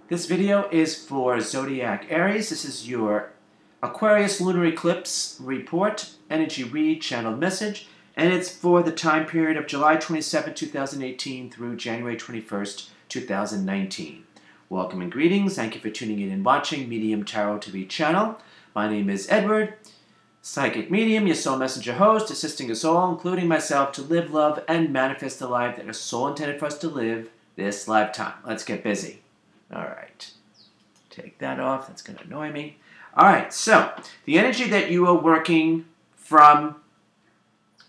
This video is for Zodiac Aries. This is your Aquarius Lunar Eclipse report, energy read, channeled message, and it's for the time period of July 27, 2018 through January 21st, 2019. Welcome and greetings. Thank you for tuning in and watching Medium Tarot TV channel. My name is Edward, Psychic Medium, your soul messenger host, assisting us all, including myself, to live, love, and manifest the life that our soul intended for us to live this lifetime. Let's get busy. All right, take that off. That's going to annoy me. All right, so the energy that you are working from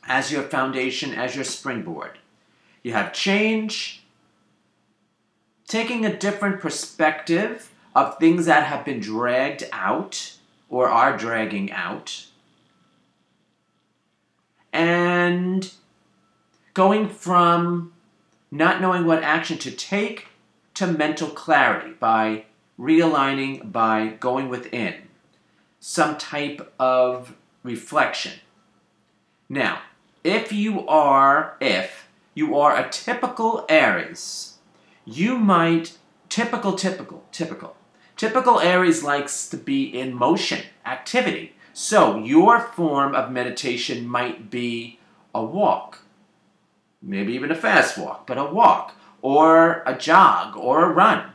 as your foundation, as your springboard. You have change, taking a different perspective of things that have been dragged out or are dragging out, and going from not knowing what action to take to mental clarity by realigning, by going within, some type of reflection. Now, if you are a typical Aries, you might, typical Aries likes to be in motion, activity. So your form of meditation might be a walk, maybe even a fast walk, but a walk, or a jog, or a run.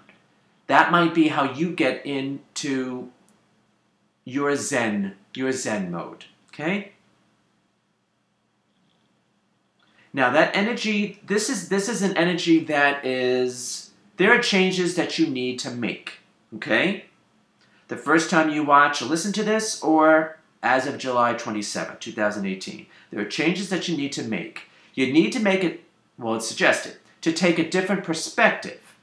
That might be how you get into your Zen mode, okay? Now that energy, this is an energy that is, there are changes that you need to make, okay? The first time you watch or listen to this, or as of July 27, 2018, there are changes that you need to make. You need to make it, well, it's suggested, to take a different perspective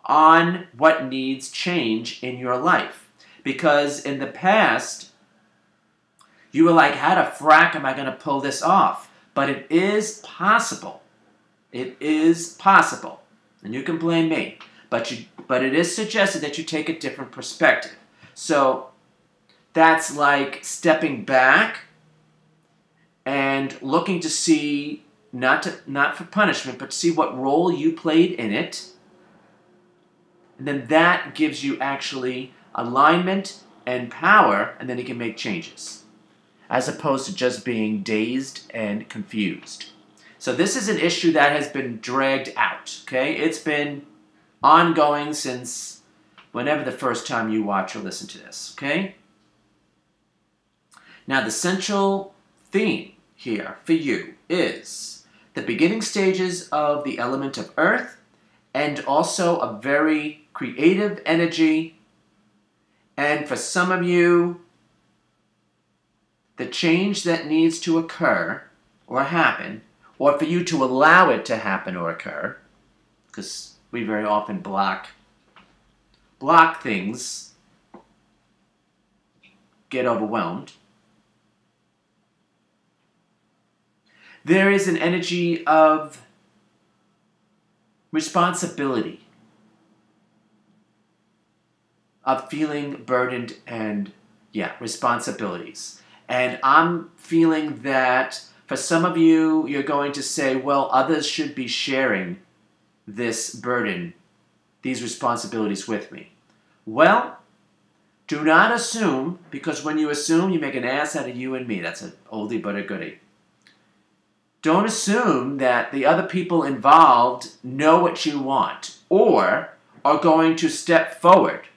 on what needs change in your life. Because in the past, you were like, how the frack am I going to pull this off? But it is possible. It is possible. And you can blame me. But it is suggested that you take a different perspective. So that's like stepping back and looking to see, not for punishment, but to see what role you played in it. And then that gives you actually alignment and power, and then you can make changes, as opposed to just being dazed and confused. So this is an issue that has been dragged out, okay? It's been ongoing since whenever the first time you watch or listen to this, okay? Now the central theme here for you is the beginning stages of the element of earth, and also a very creative energy. And for some of you, the change that needs to occur or happen, or for you to allow it to happen or occur, because we very often block things, get overwhelmed. There is an energy of responsibility, of feeling burdened and, responsibilities. And I'm feeling that for some of you, you're going to say, well, others should be sharing this burden, these responsibilities with me. Well, do not assume, because when you assume, you make an ass out of you and me. That's an oldie but a goodie. Don't assume that the other people involved know what you want or are going to step forward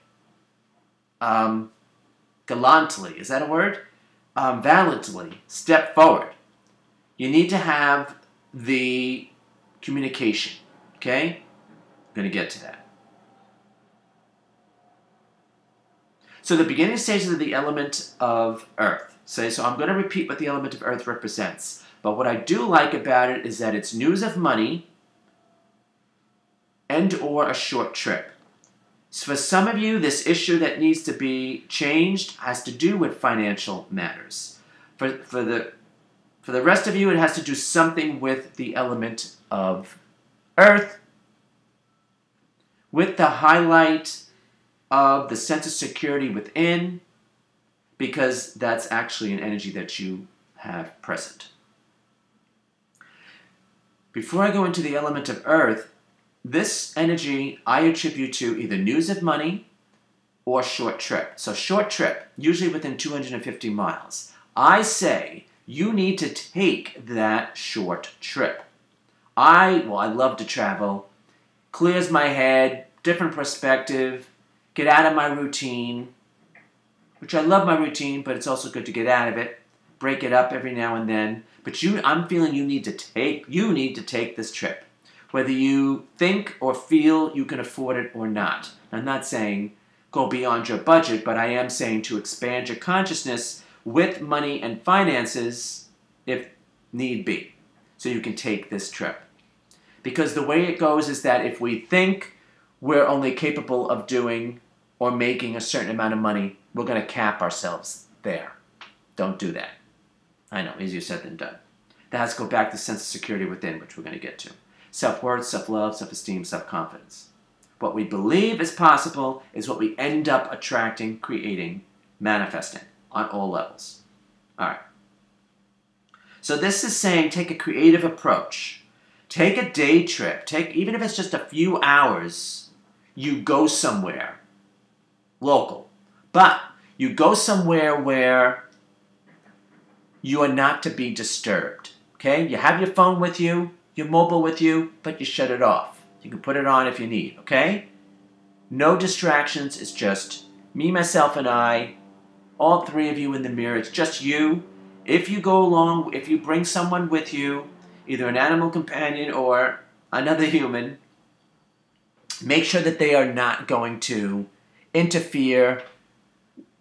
gallantly. Is that a word? Valiantly step forward. You need to have the communication, okay? I'm going to get to that. So the beginning stages of the element of earth. So I'm going to repeat what the element of earth represents. But what I do like about it is that it's news of money and or a short trip. So for some of you, this issue that needs to be changed has to do with financial matters. For the rest of you, it has to do something with the element of earth, with the highlight of the sense of security within, because that's actually an energy that you have present. Before I go into the element of earth, this energy I attribute to either news of money or short trip. So short trip, usually within 250 miles. I say you need to take that short trip. I love to travel. Clears my head, different perspective, get out of my routine, which I love my routine, but it's also good to get out of it, break it up every now and then. But I'm feeling you need to take this trip. Whether you think or feel you can afford it or not. I'm not saying go beyond your budget, but I am saying to expand your consciousness with money and finances if need be. So you can take this trip. Because the way it goes is that if we think we're only capable of doing or making a certain amount of money, we're going to cap ourselves there. Don't do that. I know, easier said than done. That has to go back to sense of security within, which we're going to get to. Self-worth, self-love, self-esteem, self-confidence. What we believe is possible is what we end up attracting, creating, manifesting on all levels. All right. So this is saying take a creative approach. Take a day trip. Even if it's just a few hours, you go somewhere local. But you go somewhere where you are not to be disturbed. Okay? You have your phone with you, your mobile with you, but you shut it off. You can put it on if you need, okay? No distractions. It's just me, myself, and I. All three of you in the mirror. It's just you. If you go along, if you bring someone with you, either an animal companion or another human, make sure that they are not going to interfere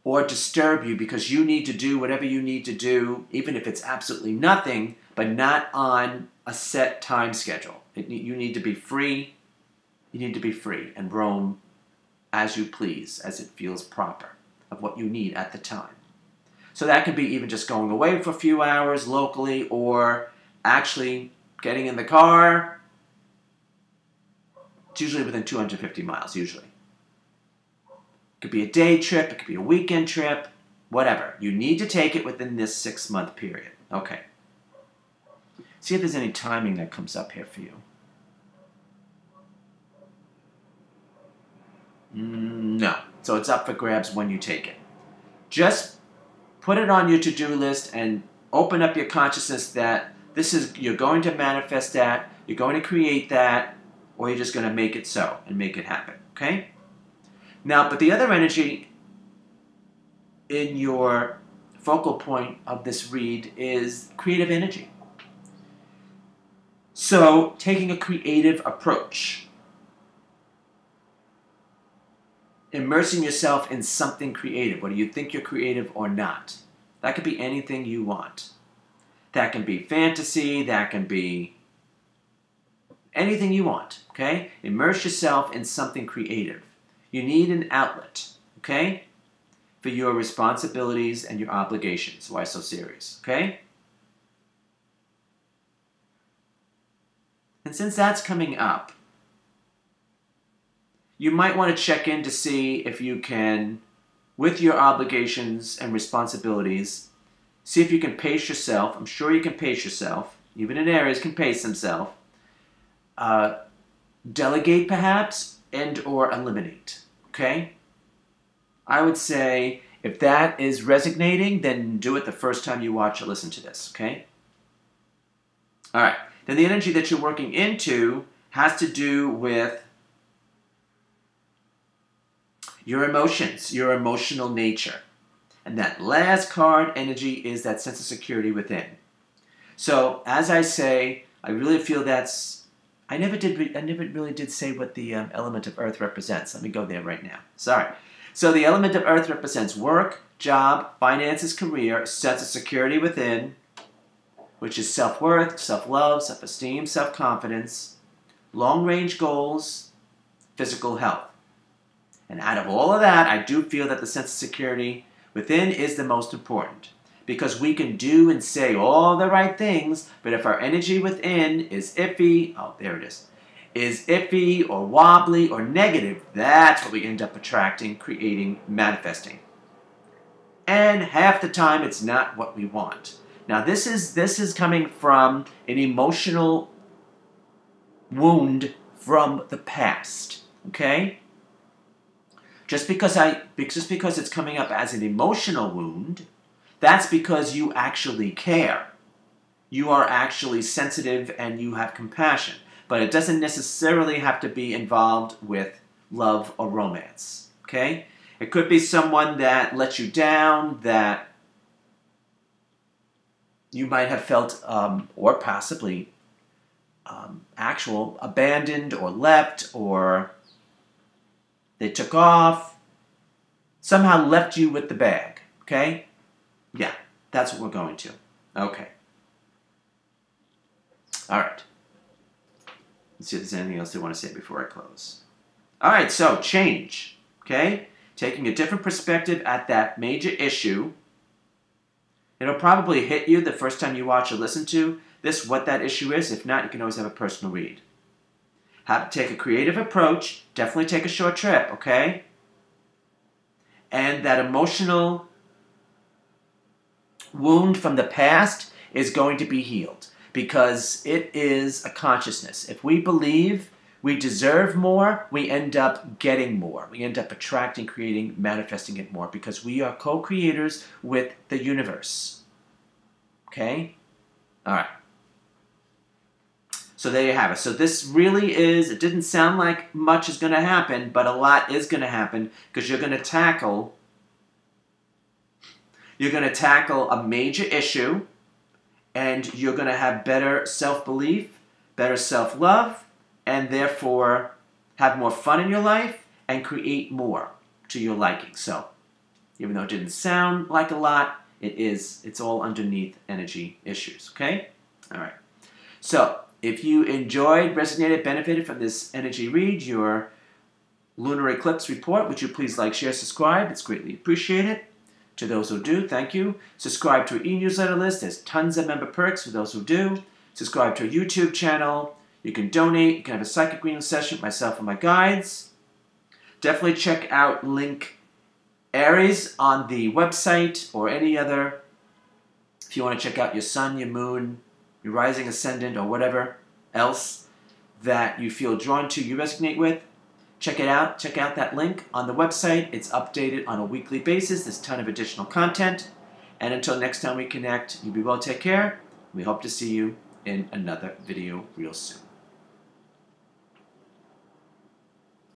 or disturb you because you need to do whatever you need to do, even if it's absolutely nothing, but not on a set time schedule. You need to be free. You need to be free and roam as you please, as it feels proper, of what you need at the time. So that could be even just going away for a few hours locally or actually getting in the car. It's usually within 250 miles, usually. It could be a day trip, it could be a weekend trip, whatever. You need to take it within this 6-month period. Okay. See if there's any timing that comes up here for you. No. So it's up for grabs when you take it. Just put it on your to-do list and open up your consciousness that you're going to manifest that, you're going to create that, or you're just going to make it so and make it happen. Okay? Now, but the other energy in your focal point of this read is creative energy. So, taking a creative approach. Immersing yourself in something creative, whether you think you're creative or not. That could be anything you want. That can be fantasy, that can be anything you want, okay? Immerse yourself in something creative. You need an outlet, okay? For your responsibilities and your obligations. Why so serious, okay? And since that's coming up, you might want to check in to see if you can, with your obligations and responsibilities, see if you can pace yourself. I'm sure you can pace yourself. Even an Aries can pace himself. Delegate, perhaps, and or eliminate. Okay? I would say if that is resonating, then do it the first time you watch or listen to this. Okay? All right. Then the energy that you're working into has to do with your emotions, your emotional nature. And that last card energy is that sense of security within. So, as I say, I really feel I never really did say what the element of Earth represents. Let me go there right now. Sorry. So the element of Earth represents work, job, finances, career, sense of security within, which is self-worth, self-love, self-esteem, self-confidence, long-range goals, physical health. And out of all of that, I do feel that the sense of security within is the most important. Because we can do and say all the right things, but if our energy within is iffy, is iffy or wobbly or negative, that's what we end up attracting, creating, manifesting. And half the time, it's not what we want. Now, this is coming from an emotional wound from the past, okay? Just because it's coming up as an emotional wound, that's because you actually care. You are actually sensitive and you have compassion. But it doesn't necessarily have to be involved with love or romance, okay? It could be someone that let you down, that you might have felt, or possibly actual abandoned or left, or they took off, somehow left you with the bag, okay? Yeah, that's what we're going to. Okay. All right. Let's see if there's anything else they want to say before I close. All right, so change, okay? Taking a different perspective at that major issue. It'll probably hit you the first time you watch or listen to this, what that issue is. If not, you can always have a personal read. Have to take a creative approach. Definitely take a short trip, okay? And that emotional wound from the past is going to be healed because it is a consciousness. If we believe we deserve more, we end up getting more. We end up attracting, creating, manifesting it more because we are co-creators with the universe. Okay? All right. So there you have it. So this really is, it didn't sound like much is going to happen, but a lot is going to happen because you're going to tackle a major issue and you're going to have better self-belief, better self-love, and therefore have more fun in your life and create more to your liking. So even though it didn't sound like a lot, it's all underneath energy issues, okay? All right. So if you enjoyed, resonated, benefited from this energy read, your lunar eclipse report, would you please like, share, subscribe? It's greatly appreciated. To those who do, thank you. Subscribe to our e-newsletter list. There's tons of member perks for those who do. Subscribe to our YouTube channel. You can donate. You can have a psychic reading session with myself and my guides. Definitely check out link Aries on the website or any other. If you want to check out your sun, your moon, your rising ascendant, or whatever else that you feel drawn to, you resonate with, check it out. Check out that link on the website. It's updated on a weekly basis. There's a ton of additional content. And until next time we connect, you be well, take care. We hope to see you in another video real soon.